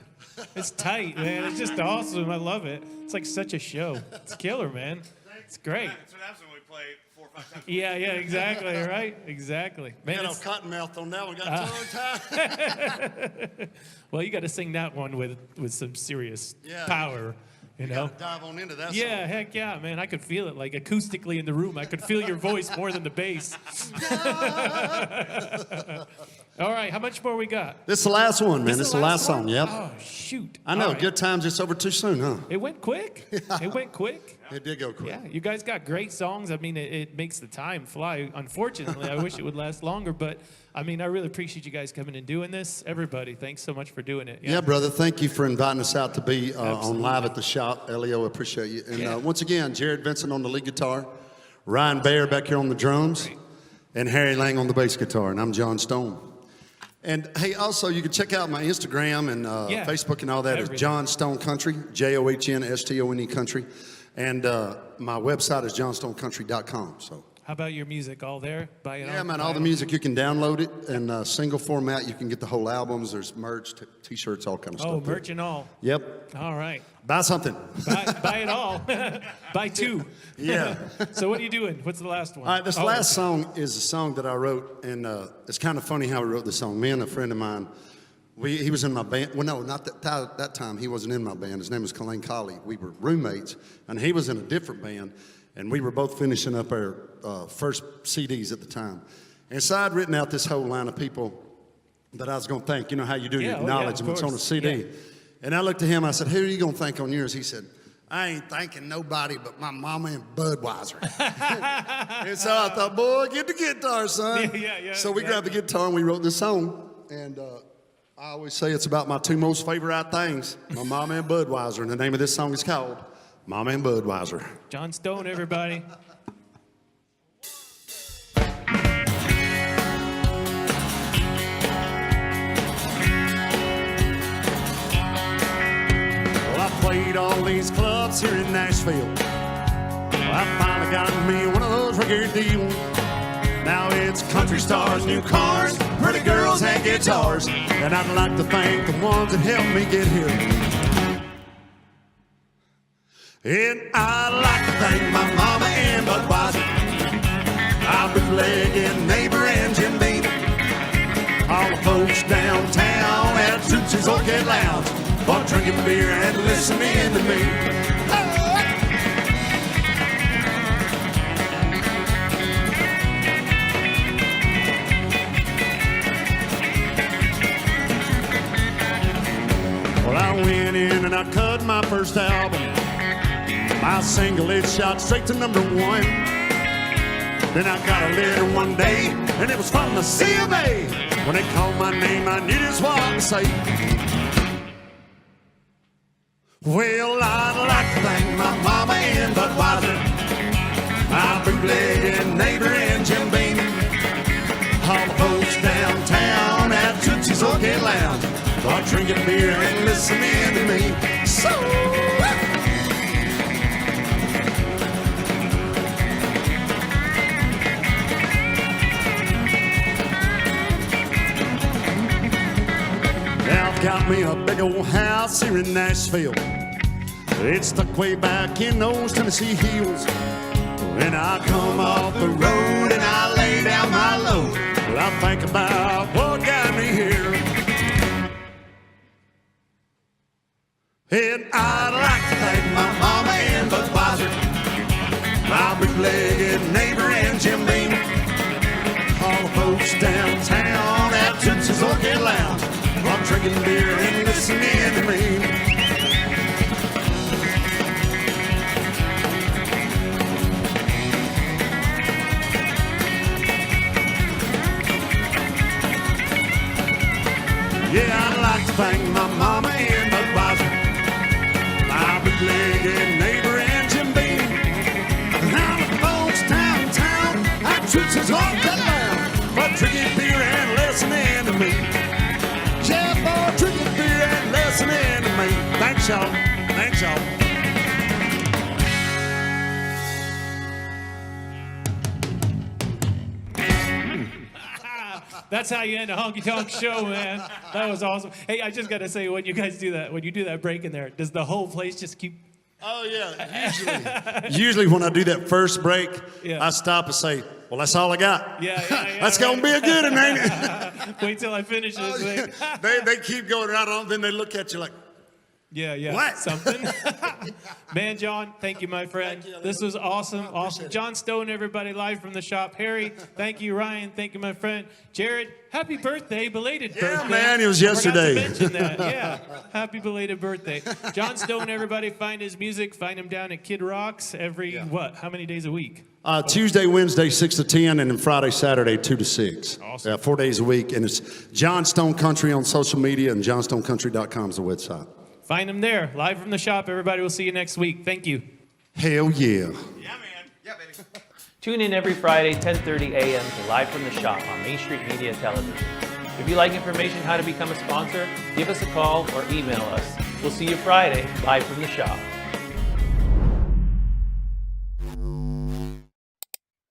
It's tight, man. It's just awesome. I love it. It's like such a show. It's killer, man. It's great. That's what happens when we play 4 or 5 times. Yeah, exactly, right? Exactly. Man, Got it's- no cottonmouth on that one. Got tongue tied. well, you got to sing that one with some serious Yeah. power, you know? Gotta dive on into that. Yeah, heck yeah, man. I could feel it, like acoustically in the room. I could feel your voice more than the bass. All right, how much more we got? This is the last one, man. This is the last one? song. Yep. Oh, shoot. I know. All right. Good times. It's over too soon, huh? It went quick. It went quick. It did go quick. Yeah, you guys got great songs. I mean, it makes the time fly. Unfortunately, I wish it would last longer, but I mean, I really appreciate you guys coming and doing this. Everybody, thanks so much for doing it. Yeah, brother. Thank you for inviting us out to be on Live at the Shop. Elio, appreciate you. And Yeah. once again, Jared Vincent on the lead guitar, Ryan Bayer back here on the drums, Great. and Harry Lang on the bass guitar. And I'm John Stone. And hey, also you can check out my Instagram and Yeah. Facebook and all that. Everything. Is John Stone Country, JOHNSTONE Country, and my website is johnstonecountry.com. So. How about your music? All there? Buy it Yeah, man, all the music, you can download it in single format. You can get the whole albums. There's merch, T-shirts, all kind of Oh, stuff. merch and all. Yep. All right. Buy something. Buy it all. Buy two. Yeah. So what are you doing? What's the last one? All right, this Oh, last okay. song is a song that I wrote, and it's kind of funny how I wrote the song. Me and a friend of mine, he was in my band. Well, no, not that time. He wasn't in my band. His name was Kalain Colley. We were roommates, and he was in a different band, and we were both finishing up our first CDs at the time. And so I'd written out this whole line of people that I was going to thank. You know how you do, Yeah, you oh, yeah, acknowledge of them. It's on a course. CD. Yeah. And I looked at him, I said, who are you going to thank on yours? He said, I ain't thanking nobody but my mama and Budweiser. And so I thought, boy, get the guitar, son. Yeah, so we grabbed the guitar and we wrote this song. And I always say it's about my two most favorite things, my mama and Budweiser. And the name of this song is called Mama and Budweiser. John Stone, everybody. Well, I played all these clubs here in Nashville. Well, I finally got me one of those record deals. Now it's country stars, new cars, pretty girls and guitars. And I'd like to thank the ones that helped me get here. And I'd like to thank my mama and Budweiser, our bootlegging neighbor and Jim Beam, all the folks downtown at Tootsie's Orchid Lounge for drinking beer and listening to me. Well, I went in and I cut my first album. My single, it shot straight to number 1. Then I got a letter one day, and it was from the CMA. When they called my name, I knew just what to say. Well, I'd like to thank my mama and Budweiser, my bootlegging neighbor and Jim Beam, all the folks downtown at Tootsie's Orchid Lounge for drinking beer and listening to me. So I've got me a big old house here in Nashville. It's stuck way back in those Tennessee hills. When I come off the road and I lay down my load, well, I think about what got me here. And I'd like to thank my mama and Budweiser, my bootlegging neighbor and Jim Beam, all the folks downtown at Tootsie's Orchid Lounge. I'm drinking beer and listening to me. Yeah, I'd like to thank my mama and Budweiser, my bootlegging neighbor and Jim Beam, and all the folks downtown at Tootsie's Orchid Lounge for drinking beer and listening to me. Yeah, for drinking beer and listening to me. Thanks, y'all. Thanks, y'all. That's how you end a honky tonk show, man. That was awesome. Hey, I just got to say, when you guys do that, when you do that break in there, does the whole place just keep... Oh, yeah, usually when I do that first break, Yeah. I stop and say, well, that's all I got. Yeah, That's right. going to be a good one, ain't it? Wait till I finish this thing. They keep going right on, then they look at you like, Yeah. What? Something. Man, John, thank you, my friend. This was awesome. Awesome. John Stone, everybody, live from the shop. Harry, thank you. Ryan, thank you, my friend. Jared, happy birthday, belated birthday. man, it was yesterday. I forgot to mention that. Yeah. Happy belated birthday. John Stone, everybody, find his music. Find him down at Kid Rocks every, how many days a week? Tuesday, Wednesday, 6 to 10, and then Friday, Saturday, 2 to 6. Awesome. 4 days a week, and it's John Stone Country on social media, and johnstonecountry.com is the website. Find him there. Live from the shop, everybody. We'll see you next week. Thank you. Hell yeah. Yeah, man. Yeah, baby. Tune in every Friday, 10:30 a.m. to Live from the Shop on Main Street Media Television. If you'd like information how to become a sponsor, give us a call or email us. We'll see you Friday, live from the shop.